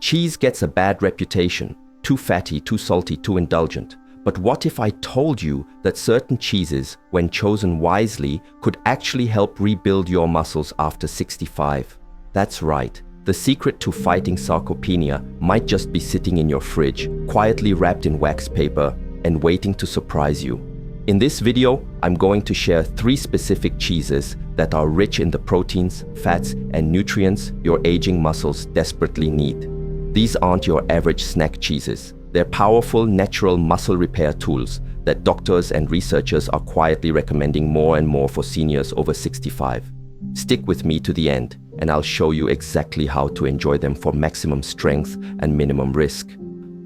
Cheese gets a bad reputation, too fatty, too salty, too indulgent. But what if I told you that certain cheeses, when chosen wisely, could actually help rebuild your muscles after 65? That's right. The secret to fighting sarcopenia might just be sitting in your fridge, quietly wrapped in wax paper and waiting to surprise you. In this video, I'm going to share 3 specific cheeses that are rich in the proteins, fats, and nutrients your aging muscles desperately need. These aren't your average snack cheeses. They're powerful, natural muscle repair tools that doctors and researchers are quietly recommending more and more for seniors over 65. Stick with me to the end, and I'll show you exactly how to enjoy them for maximum strength and minimum risk.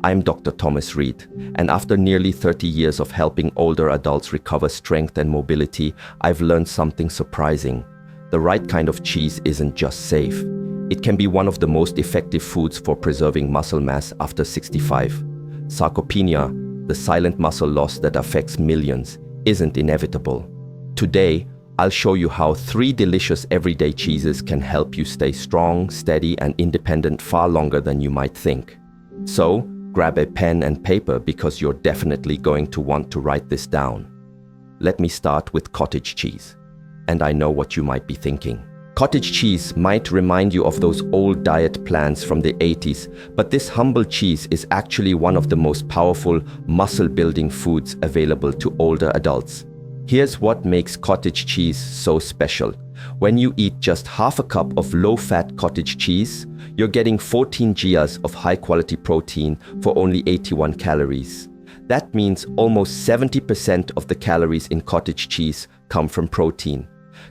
I'm Dr. Thomas Reed, and after nearly 30 years of helping older adults recover strength and mobility, I've learned something surprising. The right kind of cheese isn't just safe. It can be one of the most effective foods for preserving muscle mass after 65. Sarcopenia, the silent muscle loss that affects millions, isn't inevitable. Today, I'll show you how 3 delicious everyday cheeses can help you stay strong, steady, and independent far longer than you might think. So, grab a pen and paper because you're definitely going to want to write this down. Let me start with cottage cheese. And I know what you might be thinking. Cottage cheese might remind you of those old diet plans from the 80s, but this humble cheese is actually one of the most powerful muscle-building foods available to older adults. Here's what makes cottage cheese so special. When you eat just half a cup of low-fat cottage cheese, you're getting 14 grams of high-quality protein for only 81 calories. That means almost 70% of the calories in cottage cheese come from protein.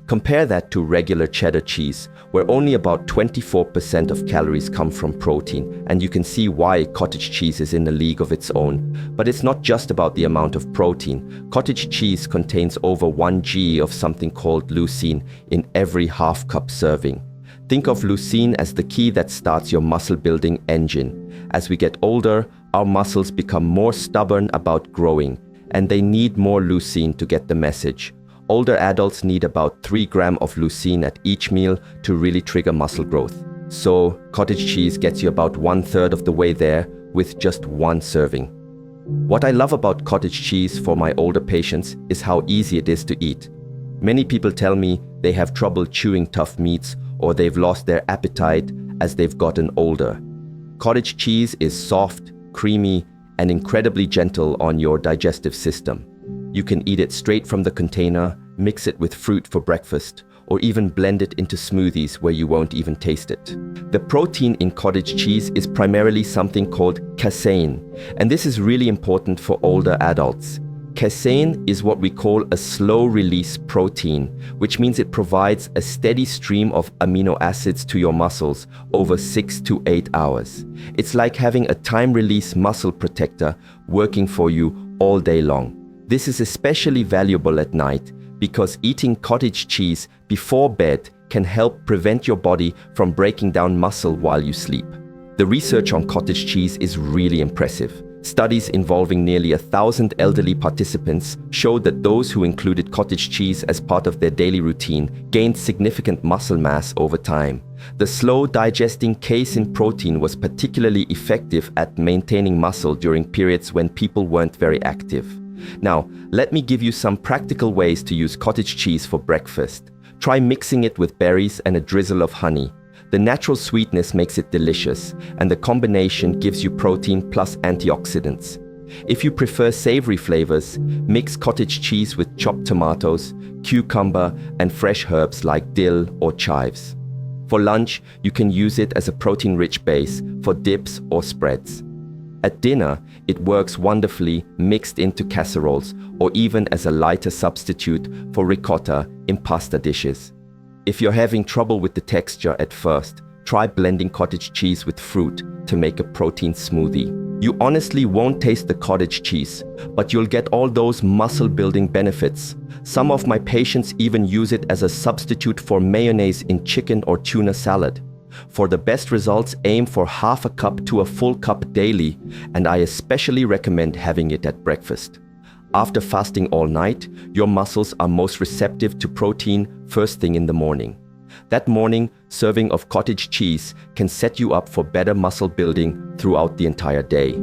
Compare that to regular cheddar cheese, where only about 24% of calories come from protein, and you can see why cottage cheese is in a league of its own. But it's not just about the amount of protein. Cottage cheese contains over 1 g of something called leucine in every half-cup serving. Think of leucine as the key that starts your muscle-building engine. As we get older, our muscles become more stubborn about growing, and they need more leucine to get the message. Older adults need about 3 grams of leucine at each meal to really trigger muscle growth. So, cottage cheese gets you about 1/3 of the way there with just 1 serving. What I love about cottage cheese for my older patients is how easy it is to eat. Many people tell me they have trouble chewing tough meats or they've lost their appetite as they've gotten older. Cottage cheese is soft, creamy, and incredibly gentle on your digestive system. You can eat it straight from the container, mix it with fruit for breakfast, or even blend it into smoothies where you won't even taste it. The protein in cottage cheese is primarily something called casein, and this is really important for older adults. Casein is what we call a slow-release protein, which means it provides a steady stream of amino acids to your muscles over 6 to 8 hours. It's like having a time-release muscle protector working for you all day long. This is especially valuable at night because eating cottage cheese before bed can help prevent your body from breaking down muscle while you sleep. The research on cottage cheese is really impressive. Studies involving nearly 1,000 elderly participants showed that those who included cottage cheese as part of their daily routine gained significant muscle mass over time. The slow-digesting casein protein was particularly effective at maintaining muscle during periods when people weren't very active. Now, let me give you some practical ways to use cottage cheese for breakfast. Try mixing it with berries and a drizzle of honey. The natural sweetness makes it delicious, and the combination gives you protein plus antioxidants. If you prefer savory flavors, mix cottage cheese with chopped tomatoes, cucumber, and fresh herbs like dill or chives. For lunch, you can use it as a protein-rich base for dips or spreads. At dinner, it works wonderfully mixed into casseroles or even as a lighter substitute for ricotta in pasta dishes. If you're having trouble with the texture at first, try blending cottage cheese with fruit to make a protein smoothie. You honestly won't taste the cottage cheese, but you'll get all those muscle-building benefits. Some of my patients even use it as a substitute for mayonnaise in chicken or tuna salad. For the best results, aim for half a cup to a full cup daily, and I especially recommend having it at breakfast. After fasting all night, your muscles are most receptive to protein first thing in the morning. That morning serving of cottage cheese can set you up for better muscle building throughout the entire day.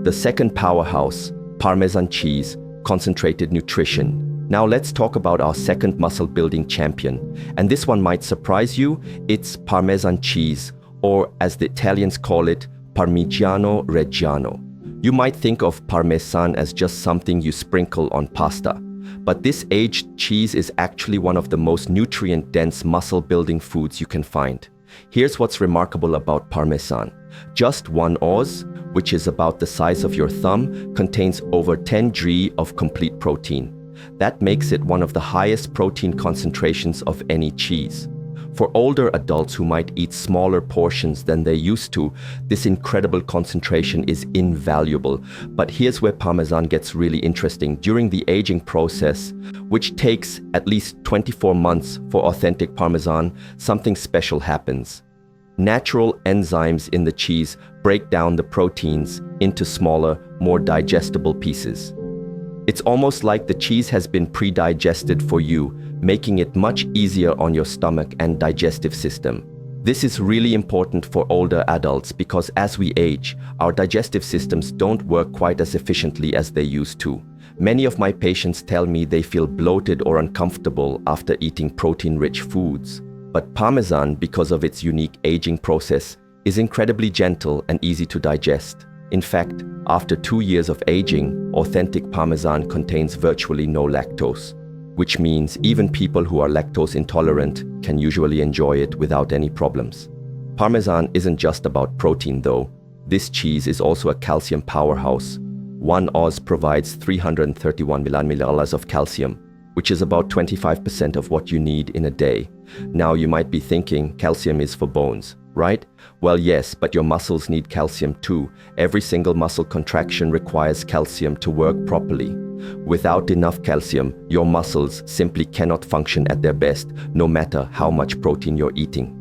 The second powerhouse, Parmesan cheese, concentrated nutrition. Now let's talk about our second muscle building champion. And this one might surprise you, it's Parmesan cheese, or as the Italians call it, Parmigiano Reggiano. You might think of Parmesan as just something you sprinkle on pasta. But this aged cheese is actually one of the most nutrient-dense muscle-building foods you can find. Here's what's remarkable about Parmesan. Just 1 oz, which is about the size of your thumb, contains over 10 g of complete protein. That makes it one of the highest protein concentrations of any cheese. For older adults who might eat smaller portions than they used to, this incredible concentration is invaluable. But here's where Parmesan gets really interesting. During the aging process, which takes at least 24 months for authentic Parmesan, something special happens. Natural enzymes in the cheese break down the proteins into smaller, more digestible pieces. It's almost like the cheese has been pre-digested for you, making it much easier on your stomach and digestive system. This is really important for older adults because as we age, our digestive systems don't work quite as efficiently as they used to. Many of my patients tell me they feel bloated or uncomfortable after eating protein-rich foods. But Parmesan, because of its unique aging process, is incredibly gentle and easy to digest. In fact, after 2 years of aging, authentic Parmesan contains virtually no lactose, which means even people who are lactose intolerant can usually enjoy it without any problems. Parmesan isn't just about protein though. This cheese is also a calcium powerhouse. 1 oz provides 331 milliliters of calcium, which is about 25% of what you need in a day. Now you might be thinking calcium is for bones, right? Well, yes, but your muscles need calcium too. Every single muscle contraction requires calcium to work properly. Without enough calcium, your muscles simply cannot function at their best, no matter how much protein you're eating.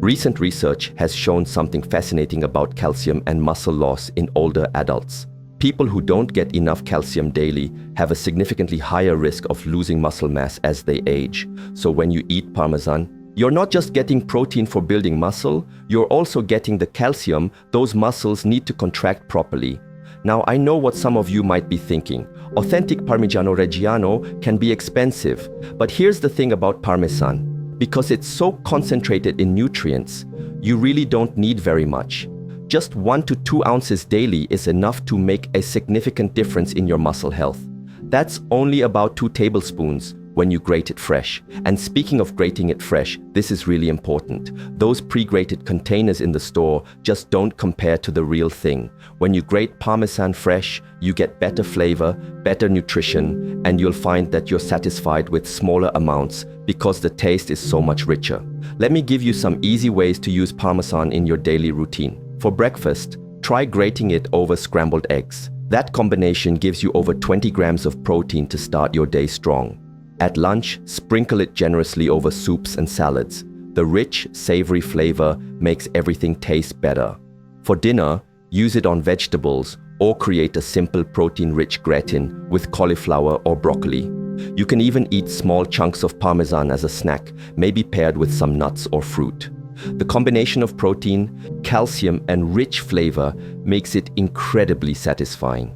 Recent research has shown something fascinating about calcium and muscle loss in older adults. People who don't get enough calcium daily have a significantly higher risk of losing muscle mass as they age. So when you eat Parmesan, you're not just getting protein for building muscle, you're also getting the calcium those muscles need to contract properly. Now, I know what some of you might be thinking. Authentic Parmigiano Reggiano can be expensive, but here's the thing about Parmesan. Because it's so concentrated in nutrients, you really don't need very much. Just 1 to 2 ounces daily is enough to make a significant difference in your muscle health. That's only about 2 tablespoons when you grate it fresh. And speaking of grating it fresh, this is really important. Those pre-grated containers in the store just don't compare to the real thing. When you grate Parmesan fresh, you get better flavor, better nutrition, and you'll find that you're satisfied with smaller amounts because the taste is so much richer. Let me give you some easy ways to use Parmesan in your daily routine. For breakfast, try grating it over scrambled eggs. That combination gives you over 20 grams of protein to start your day strong. At lunch, sprinkle it generously over soups and salads. The rich, savory flavor makes everything taste better. For dinner, use it on vegetables or create a simple protein-rich gratin with cauliflower or broccoli. You can even eat small chunks of Parmesan as a snack, maybe paired with some nuts or fruit. The combination of protein, calcium, and rich flavor makes it incredibly satisfying.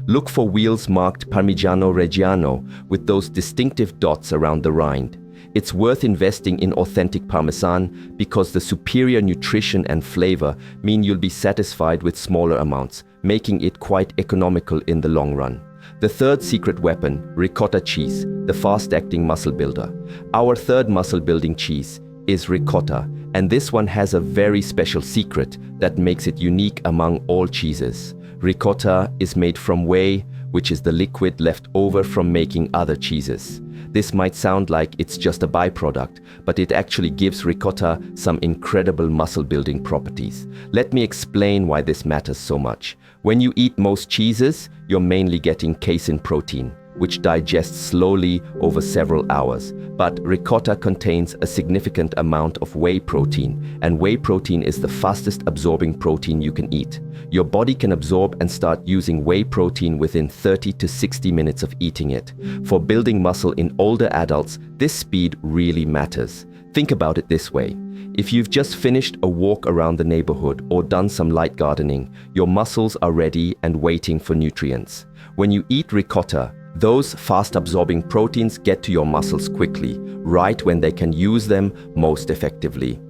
Look for wheels marked Parmigiano Reggiano with those distinctive dots around the rind. It's worth investing in authentic Parmesan because the superior nutrition and flavor mean you'll be satisfied with smaller amounts, making it quite economical in the long run. The third secret weapon, ricotta cheese, the fast-acting muscle builder. Our third muscle-building cheese is ricotta, and this one has a very special secret that makes it unique among all cheeses. Ricotta is made from whey, which is the liquid left over from making other cheeses. This might sound like it's just a byproduct, but it actually gives ricotta some incredible muscle-building properties. Let me explain why this matters so much. When you eat most cheeses, you're mainly getting casein protein, which digests slowly over several hours. But ricotta contains a significant amount of whey protein, and whey protein is the fastest absorbing protein you can eat. Your body can absorb and start using whey protein within 30 to 60 minutes of eating it. For building muscle in older adults, this speed really matters. Think about it this way. If you've just finished a walk around the neighborhood or done some light gardening, your muscles are ready and waiting for nutrients. When you eat ricotta, those fast-absorbing proteins get to your muscles quickly, right when they can use them most effectively.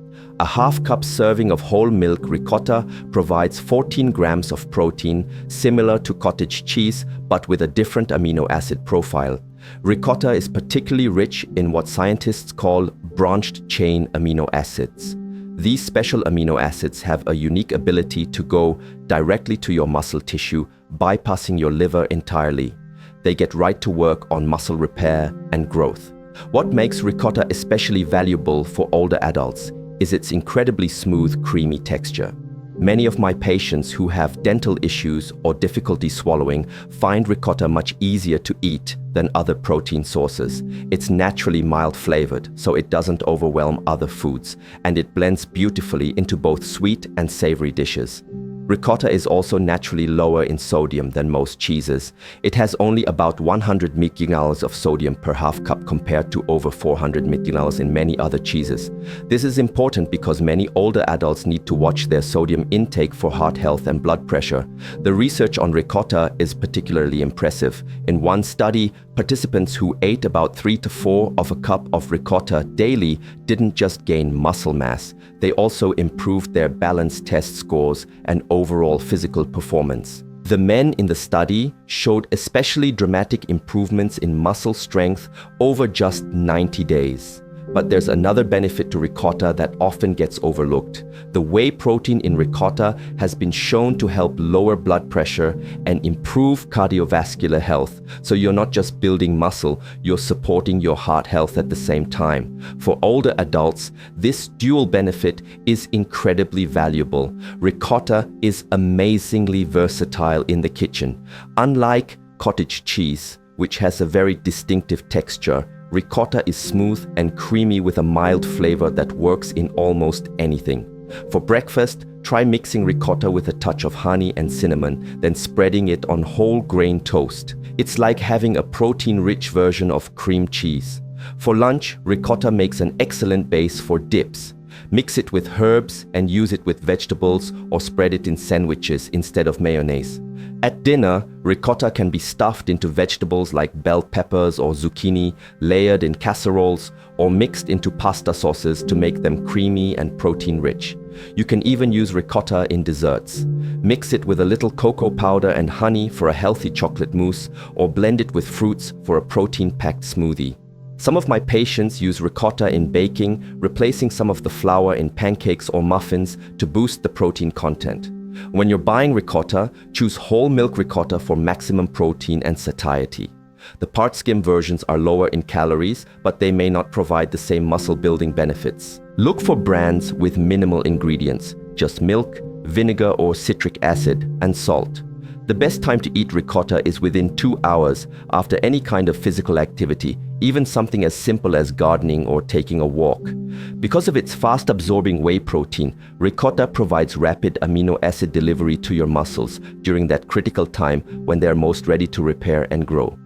A half-cup serving of whole milk ricotta provides 14 grams of protein, similar to cottage cheese, but with a different amino acid profile. Ricotta is particularly rich in what scientists call branched-chain amino acids. These special amino acids have a unique ability to go directly to your muscle tissue, bypassing your liver entirely. They get right to work on muscle repair and growth. What makes ricotta especially valuable for older adults is its incredibly smooth, creamy texture. Many of my patients who have dental issues or difficulty swallowing find ricotta much easier to eat than other protein sources. It's naturally mild flavored, so it doesn't overwhelm other foods, and it blends beautifully into both sweet and savory dishes. Ricotta is also naturally lower in sodium than most cheeses. It has only about 100 micrograms of sodium per half cup compared to over 400 micrograms in many other cheeses. This is important because many older adults need to watch their sodium intake for heart health and blood pressure. The research on ricotta is particularly impressive. In one study, participants who ate about 3 to 4 of a cup of ricotta daily didn't just gain muscle mass, they also improved their balance test scores and overall physical performance. The men in the study showed especially dramatic improvements in muscle strength over just 90 days. But there's another benefit to ricotta that often gets overlooked. The whey protein in ricotta has been shown to help lower blood pressure and improve cardiovascular health. So you're not just building muscle, you're supporting your heart health at the same time. For older adults, this dual benefit is incredibly valuable. Ricotta is amazingly versatile in the kitchen. Unlike cottage cheese, which has a very distinctive texture, ricotta is smooth and creamy with a mild flavor that works in almost anything. For breakfast, try mixing ricotta with a touch of honey and cinnamon, then spreading it on whole grain toast. It's like having a protein-rich version of cream cheese. For lunch, ricotta makes an excellent base for dips. Mix it with herbs and use it with vegetables or spread it in sandwiches instead of mayonnaise. At dinner, ricotta can be stuffed into vegetables like bell peppers or zucchini, layered in casseroles, or mixed into pasta sauces to make them creamy and protein-rich. You can even use ricotta in desserts. Mix it with a little cocoa powder and honey for a healthy chocolate mousse, or blend it with fruits for a protein-packed smoothie. Some of my patients use ricotta in baking, replacing some of the flour in pancakes or muffins to boost the protein content. When you're buying ricotta, choose whole milk ricotta for maximum protein and satiety. The part-skim versions are lower in calories, but they may not provide the same muscle-building benefits. Look for brands with minimal ingredients, just milk, vinegar or citric acid, and salt. The best time to eat ricotta is within 2 hours after any kind of physical activity, even something as simple as gardening or taking a walk. Because of its fast-absorbing whey protein, ricotta provides rapid amino acid delivery to your muscles during that critical time when they're most ready to repair and grow.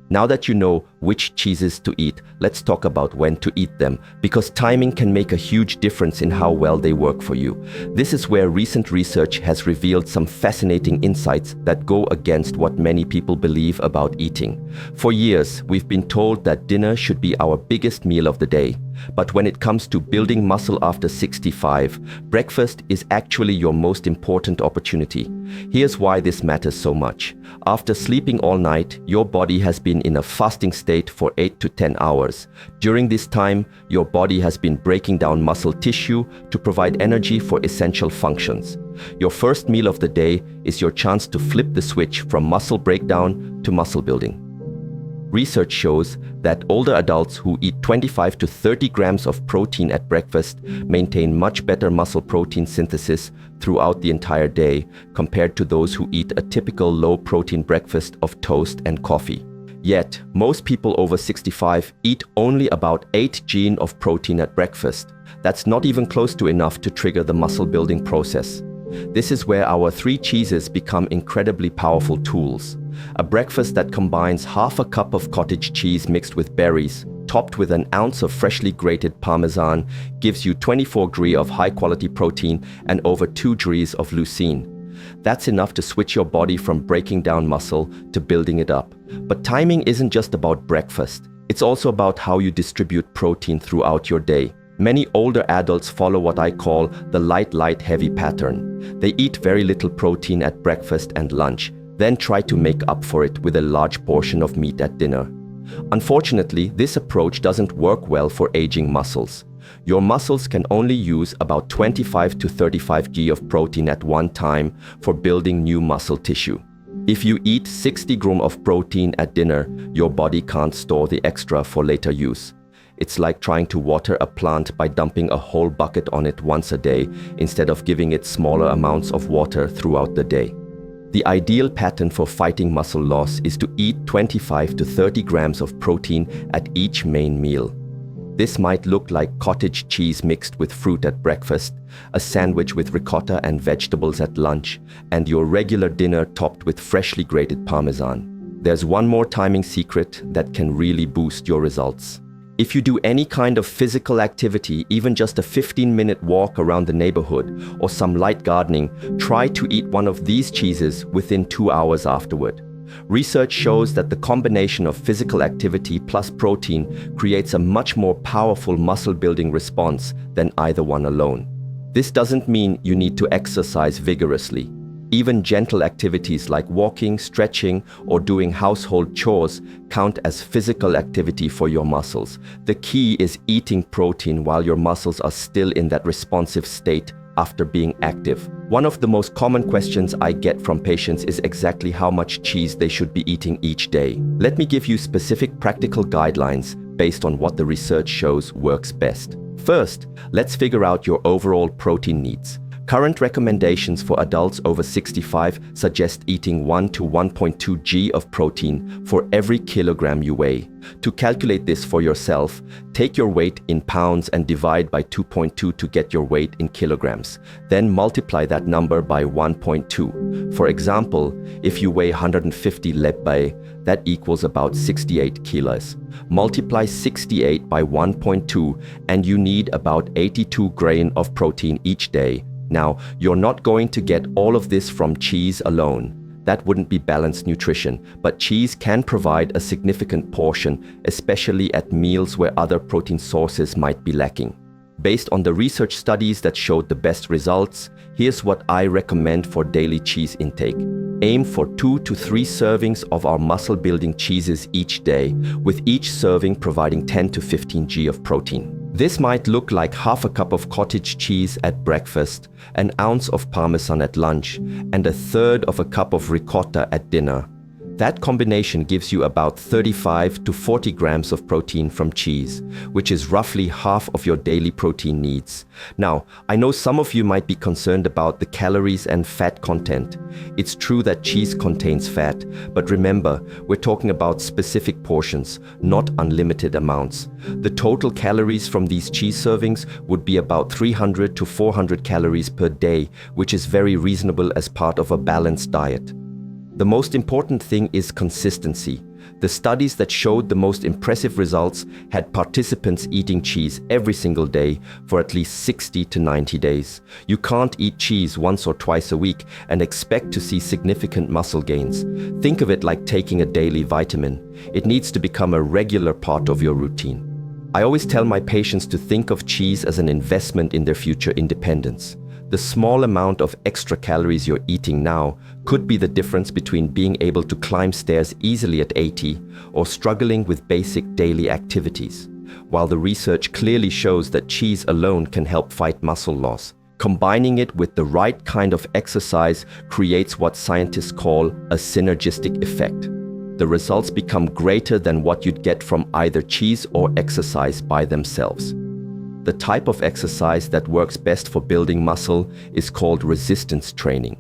Now that you know which cheeses to eat, let's talk about when to eat them, because timing can make a huge difference in how well they work for you. This is where recent research has revealed some fascinating insights that go against what many people believe about eating. For years, we've been told that dinner should be our biggest meal of the day. But when it comes to building muscle after 65, breakfast is actually your most important opportunity. Here's why this matters so much. After sleeping all night, your body has been in a fasting state for 8 to 10 hours. During this time, your body has been breaking down muscle tissue to provide energy for essential functions. Your first meal of the day is your chance to flip the switch from muscle breakdown to muscle building. Research shows that older adults who eat 25 to 30 grams of protein at breakfast maintain much better muscle protein synthesis throughout the entire day compared to those who eat a typical low-protein breakfast of toast and coffee. Yet, most people over 65 eat only about 8 g of protein at breakfast. That's not even close to enough to trigger the muscle building process. This is where our 3 cheeses become incredibly powerful tools. A breakfast that combines half a cup of cottage cheese mixed with berries, topped with an ounce of freshly grated Parmesan, gives you 24 g of high-quality protein and over 2 g of leucine. That's enough to switch your body from breaking down muscle to building it up. But timing isn't just about breakfast. It's also about how you distribute protein throughout your day. Many older adults follow what I call the light, heavy pattern. They eat very little protein at breakfast and lunch, then try to make up for it with a large portion of meat at dinner. Unfortunately, this approach doesn't work well for aging muscles. Your muscles can only use about 25 to 35 g of protein at one time for building new muscle tissue. If you eat 60 g of protein at dinner, your body can't store the extra for later use. It's like trying to water a plant by dumping a whole bucket on it once a day instead of giving it smaller amounts of water throughout the day. The ideal pattern for fighting muscle loss is to eat 25 to 30 grams of protein at each main meal. This might look like cottage cheese mixed with fruit at breakfast, a sandwich with ricotta and vegetables at lunch, and your regular dinner topped with freshly grated Parmesan. There's one more timing secret that can really boost your results. If you do any kind of physical activity, even just a 15-minute walk around the neighborhood or some light gardening, try to eat one of these cheeses within 2 hours afterward. Research shows that the combination of physical activity plus protein creates a much more powerful muscle-building response than either one alone. This doesn't mean you need to exercise vigorously. Even gentle activities like walking, stretching, or doing household chores count as physical activity for your muscles. The key is eating protein while your muscles are still in that responsive state after being active. One of the most common questions I get from patients is exactly how much cheese they should be eating each day. Let me give you specific practical guidelines based on what the research shows works best. First, let's figure out your overall protein needs. Current recommendations for adults over 65 suggest eating 1 to 1.2 g of protein for every kilogram you weigh. To calculate this for yourself, take your weight in pounds and divide by 2.2 to get your weight in kilograms. Then multiply that number by 1.2. For example, if you weigh 150 lebbae, that equals about 68 kilos. Multiply 68 by 1.2 and you need about 82 grams of protein each day. Now, you're not going to get all of this from cheese alone. That wouldn't be balanced nutrition, but cheese can provide a significant portion, especially at meals where other protein sources might be lacking. Based on the research studies that showed the best results, here's what I recommend for daily cheese intake. Aim for 2 to 3 servings of our muscle-building cheeses each day, with each serving providing 10 to 15 g of protein. This might look like half a cup of cottage cheese at breakfast, an ounce of Parmesan at lunch, and a third of a cup of ricotta at dinner. That combination gives you about 35 to 40 grams of protein from cheese, which is roughly half of your daily protein needs. Now, I know some of you might be concerned about the calories and fat content. It's true that cheese contains fat, but remember, we're talking about specific portions, not unlimited amounts. The total calories from these cheese servings would be about 300 to 400 calories per day, which is very reasonable as part of a balanced diet. The most important thing is consistency. The studies that showed the most impressive results had participants eating cheese every single day for at least 60 to 90 days. You can't eat cheese once or twice a week and expect to see significant muscle gains. Think of it like taking a daily vitamin. It needs to become a regular part of your routine. I always tell my patients to think of cheese as an investment in their future independence. The small amount of extra calories you're eating now could be the difference between being able to climb stairs easily at 80 or struggling with basic daily activities. While the research clearly shows that cheese alone can help fight muscle loss, combining it with the right kind of exercise creates what scientists call a synergistic effect. The results become greater than what you'd get from either cheese or exercise by themselves. The type of exercise that works best for building muscle is called resistance training.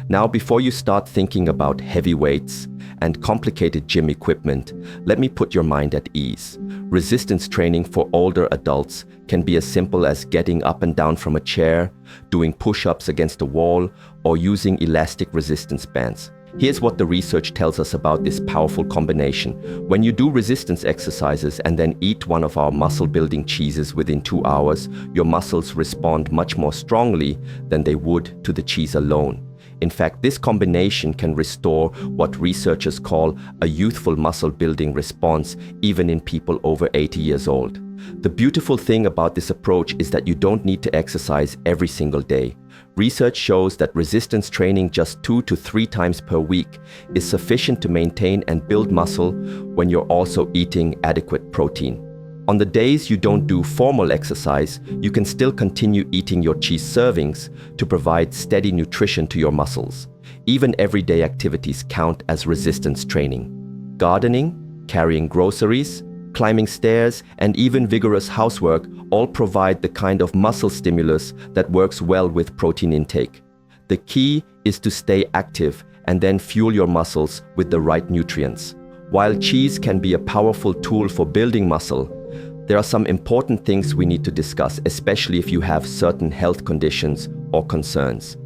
Now, before you start thinking about heavy weights and complicated gym equipment, let me put your mind at ease. Resistance training for older adults can be as simple as getting up and down from a chair, doing push-ups against a wall, or using elastic resistance bands. Here's what the research tells us about this powerful combination. When you do resistance exercises and then eat one of our muscle-building cheeses within 2 hours, your muscles respond much more strongly than they would to the cheese alone. In fact, this combination can restore what researchers call a youthful muscle-building response even in people over 80 years old. The beautiful thing about this approach is that you don't need to exercise every single day. Research shows that resistance training just 2 to 3 times per week is sufficient to maintain and build muscle when you're also eating adequate protein. On the days you don't do formal exercise, you can still continue eating your cheese servings to provide steady nutrition to your muscles. Even everyday activities count as resistance training. Gardening, carrying groceries, climbing stairs, and even vigorous housework all provide the kind of muscle stimulus that works well with protein intake. The key is to stay active and then fuel your muscles with the right nutrients. While cheese can be a powerful tool for building muscle, there are some important things we need to discuss, especially if you have certain health conditions or concerns.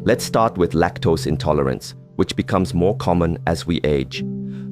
Let's start with lactose intolerance, which becomes more common as we age.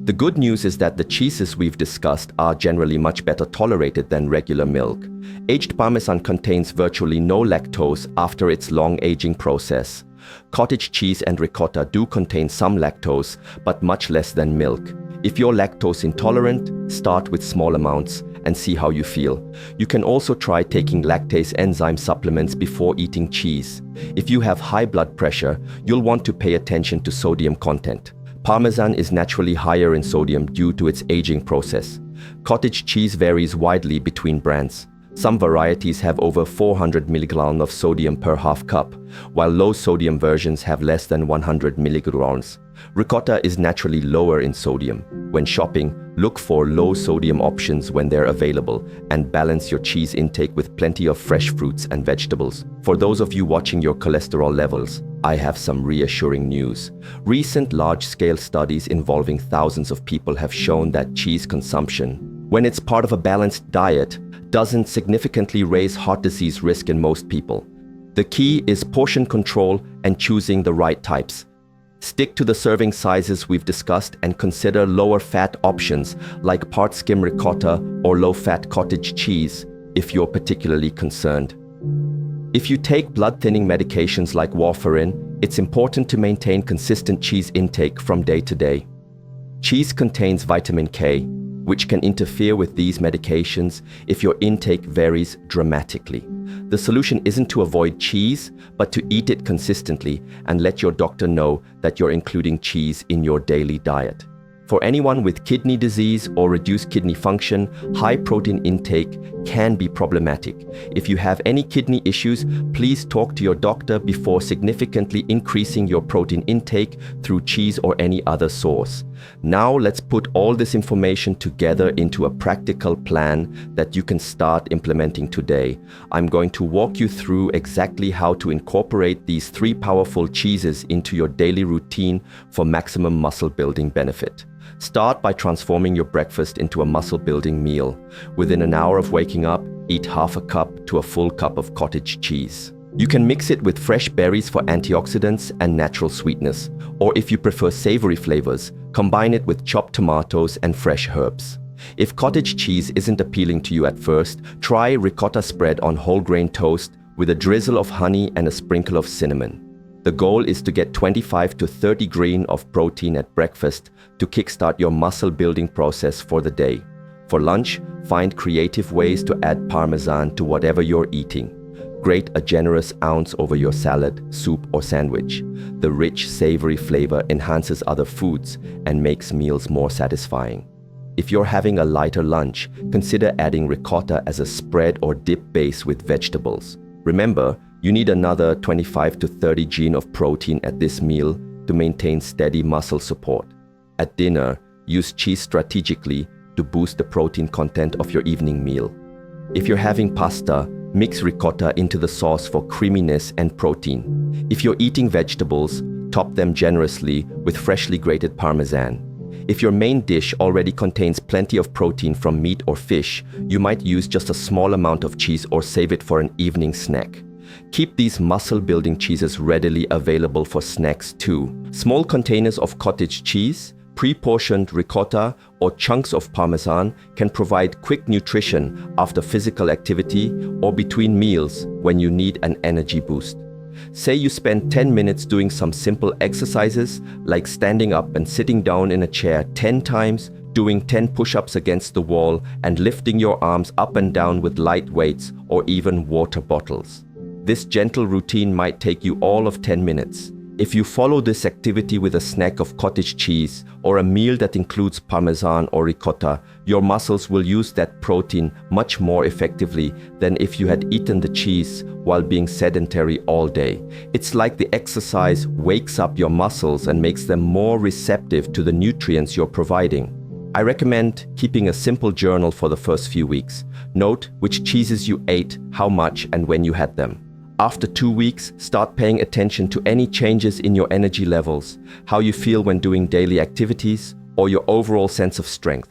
The good news is that the cheeses we've discussed are generally much better tolerated than regular milk. Aged Parmesan contains virtually no lactose after its long aging process. Cottage cheese and ricotta do contain some lactose, but much less than milk. If you're lactose intolerant, start with small amounts and see how you feel. You can also try taking lactase enzyme supplements before eating cheese. If you have high blood pressure, you'll want to pay attention to sodium content. Parmesan is naturally higher in sodium due to its aging process. Cottage cheese varies widely between brands. Some varieties have over 400 mg of sodium per half cup, while low-sodium versions have less than 100 mg. Ricotta is naturally lower in sodium. When shopping, look for low-sodium options when they're available and balance your cheese intake with plenty of fresh fruits and vegetables. For those of you watching your cholesterol levels, I have some reassuring news. Recent large-scale studies involving thousands of people have shown that cheese consumption, when it's part of a balanced diet, doesn't significantly raise heart disease risk in most people. The key is portion control and choosing the right types. Stick to the serving sizes we've discussed and consider lower fat options like part skim ricotta or low-fat cottage cheese if you're particularly concerned. If you take blood-thinning medications like warfarin, it's important to maintain consistent cheese intake from day to day. Cheese contains vitamin K, which can interfere with these medications if your intake varies dramatically. The solution isn't to avoid cheese, but to eat it consistently and let your doctor know that you're including cheese in your daily diet. For anyone with kidney disease or reduced kidney function, high protein intake can be problematic. If you have any kidney issues, please talk to your doctor before significantly increasing your protein intake through cheese or any other source. Now let's put all this information together into a practical plan that you can start implementing today. I'm going to walk you through exactly how to incorporate these 3 powerful cheeses into your daily routine for maximum muscle building benefit. Start by transforming your breakfast into a muscle-building meal. Within an hour of waking up, eat half a cup to a full cup of cottage cheese. You can mix it with fresh berries for antioxidants and natural sweetness, or if you prefer savory flavors, combine it with chopped tomatoes and fresh herbs. If cottage cheese isn't appealing to you at first, try ricotta spread on whole grain toast with a drizzle of honey and a sprinkle of cinnamon. The goal is to get 25 to 30 grams of protein at breakfast to kickstart your muscle building process for the day. For lunch, find creative ways to add parmesan to whatever you're eating. Grate a generous ounce over your salad, soup, or sandwich. The rich, savory flavor enhances other foods and makes meals more satisfying. If you're having a lighter lunch, consider adding ricotta as a spread or dip base with vegetables. Remember, you need another 25 to 30 grams of protein at this meal to maintain steady muscle support. At dinner, use cheese strategically to boost the protein content of your evening meal. If you're having pasta, mix ricotta into the sauce for creaminess and protein. If you're eating vegetables, top them generously with freshly grated parmesan. If your main dish already contains plenty of protein from meat or fish, you might use just a small amount of cheese or save it for an evening snack. Keep these muscle-building cheeses readily available for snacks too. Small containers of cottage cheese, pre-portioned ricotta, or chunks of parmesan can provide quick nutrition after physical activity or between meals when you need an energy boost. Say you spend 10 minutes doing some simple exercises like standing up and sitting down in a chair 10 times, doing 10 push-ups against the wall, and lifting your arms up and down with light weights or even water bottles. This gentle routine might take you all of 10 minutes. If you follow this activity with a snack of cottage cheese or a meal that includes parmesan or ricotta, your muscles will use that protein much more effectively than if you had eaten the cheese while being sedentary all day. It's like the exercise wakes up your muscles and makes them more receptive to the nutrients you're providing. I recommend keeping a simple journal for the first few weeks. Note which cheeses you ate, how much, and when you had them. After 2 weeks, start paying attention to any changes in your energy levels, how you feel when doing daily activities, or your overall sense of strength.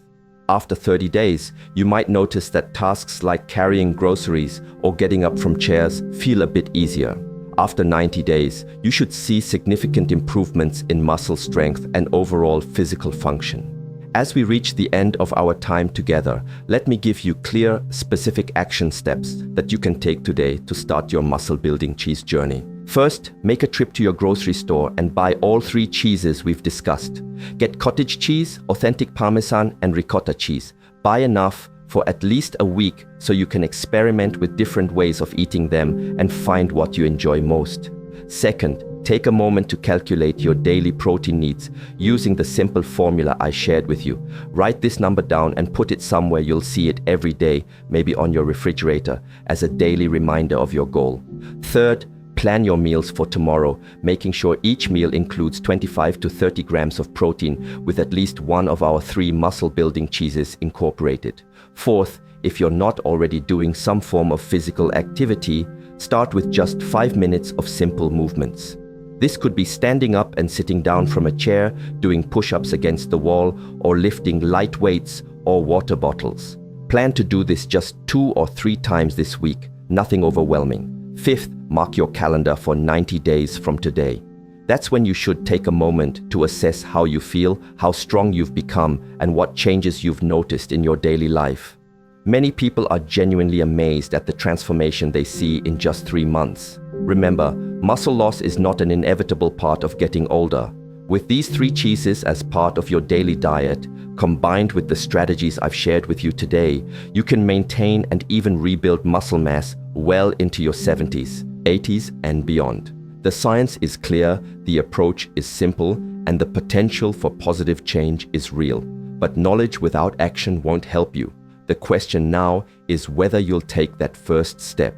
After 30 days, you might notice that tasks like carrying groceries or getting up from chairs feel a bit easier. After 90 days, you should see significant improvements in muscle strength and overall physical function. As we reach the end of our time together, let me give you clear, specific action steps that you can take today to start your muscle-building cheese journey. First, make a trip to your grocery store and buy all 3 cheeses we've discussed. Get cottage cheese, authentic parmesan, and ricotta cheese. Buy enough for at least a week so you can experiment with different ways of eating them and find what you enjoy most. Second, take a moment to calculate your daily protein needs using the simple formula I shared with you. Write this number down and put it somewhere you'll see it every day, maybe on your refrigerator, as a daily reminder of your goal. Third, plan your meals for tomorrow, making sure each meal includes 25 to 30 grams of protein with at least one of our 3 muscle-building cheeses incorporated. Fourth, if you're not already doing some form of physical activity, start with just 5 minutes of simple movements. This could be standing up and sitting down from a chair, doing push-ups against the wall, or lifting light weights or water bottles. Plan to do this just 2 or 3 times this week, nothing overwhelming. Fifth, mark your calendar for 90 days from today. That's when you should take a moment to assess how you feel, how strong you've become, and what changes you've noticed in your daily life. Many people are genuinely amazed at the transformation they see in just 3 months. Remember, muscle loss is not an inevitable part of getting older. With these 3 cheeses as part of your daily diet, combined with the strategies I've shared with you today, you can maintain and even rebuild muscle mass well into your 70s, 80s, and beyond. The science is clear, the approach is simple, and the potential for positive change is real. But knowledge without action won't help you. The question now is whether you'll take that first step.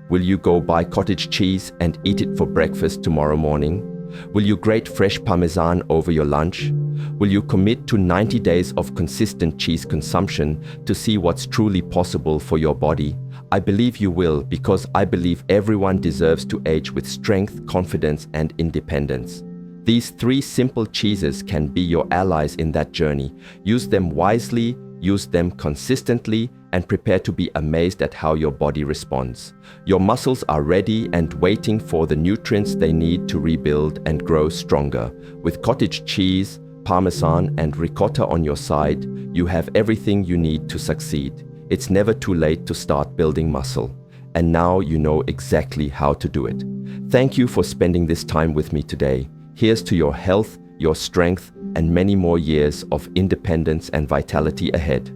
Will you go buy cottage cheese and eat it for breakfast tomorrow morning? Will you grate fresh parmesan over your lunch? Will you commit to 90 days of consistent cheese consumption to see what's truly possible for your body? I believe you will, because I believe everyone deserves to age with strength, confidence, and independence. These 3 simple cheeses can be your allies in that journey. Use them wisely, use them consistently, and prepare to be amazed at how your body responds. Your muscles are ready and waiting for the nutrients they need to rebuild and grow stronger. With cottage cheese, parmesan, and ricotta on your side, you have everything you need to succeed. It's never too late to start building muscle. And now you know exactly how to do it. Thank you for spending this time with me today. Here's to your health, your strength, and many more years of independence and vitality ahead.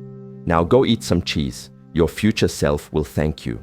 Now go eat some cheese. Your future self will thank you.